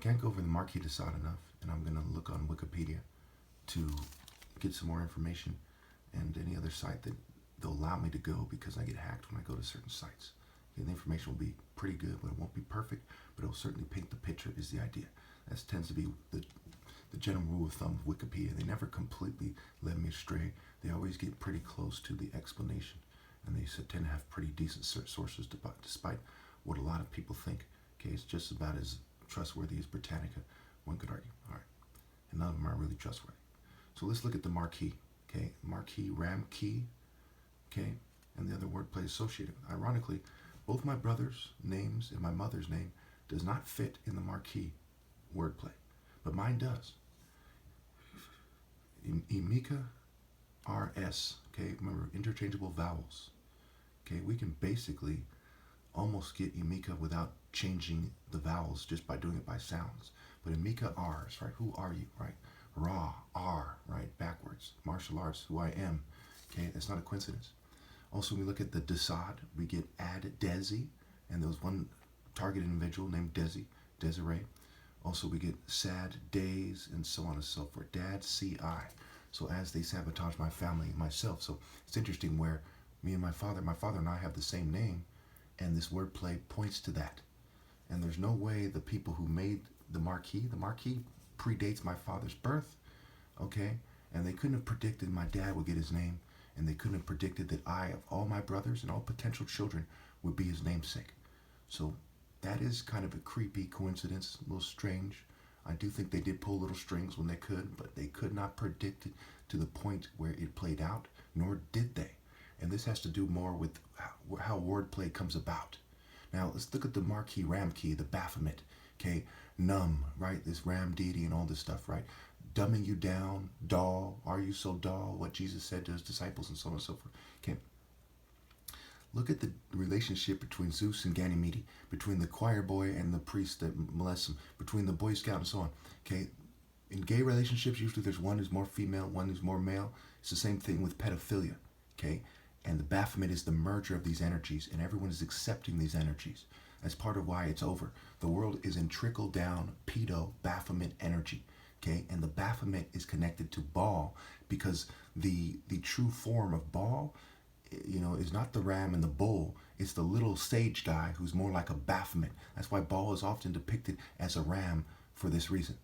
can't go over the Marquis de Sade enough, and I'm going to look on Wikipedia to get some more information and any other site that they'll allow me to go because I get hacked when I go to certain sites. Okay, the information will be pretty good, but it won't be perfect, but it will certainly paint the picture is the idea. That tends to be the general rule of thumb of Wikipedia. They never completely let me astray. They always get pretty close to the explanation, and they tend to have pretty decent sources despite what a lot of people think. Okay, it's just about as trustworthy as Britannica, one could argue. All right, and none of them are really trustworthy. So let's look at the Marquis. Okay, Marquis, Ram Key. Okay, and the other wordplay associated. Ironically, both my brother's names and my mother's name does not fit in the Marquis wordplay, but mine does. Emeka, RS. Okay, remember interchangeable vowels. Okay, we can basically almost get Emeka without changing the vowels just by doing it by sounds. But Emeka R's, right? Who are you, right? Ra, R, right? Backwards. Martial arts, who I am. Okay, that's not a coincidence. Also, when we look at the Desad, we get Ad Desi, and there was one target individual named Desiree. Also, we get Sad Days, and so on and so forth. Dad, C-I. So as they sabotage my family and myself. So it's interesting where me and my father and I have the same name, and this wordplay points to that. And there's no way the people who made the Marquis predates my father's birth, okay? And they couldn't have predicted my dad would get his name, and they couldn't have predicted that I, of all my brothers and all potential children, would be his namesake. So that is kind of a creepy coincidence, a little strange. I do think they did pull little strings when they could, but they could not predict it to the point where it played out, nor did they. And this has to do more with how wordplay comes about. Now, let's look at the Marquis Ramkey, the Baphomet, okay? Numb, right? This Ram deity and all this stuff, right? Dumbing you down, dull, are you so dull? What Jesus said to his disciples and so on and so forth. Okay. Look at the relationship between Zeus and Ganymede, between the choir boy and the priest that molests him, between the Boy Scout and so on. Okay. In gay relationships, usually there's one who's more female, one who's more male. It's the same thing with pedophilia. Okay. And the Baphomet is the merger of these energies, and everyone is accepting these energies. That's part of why it's over. The world is in trickle-down pedo-Baphomet energy, okay? And the Baphomet is connected to Baal because the true form of Baal, is not the ram and the bull. It's the little sage guy who's more like a Baphomet. That's why Baal is often depicted as a ram for this reason.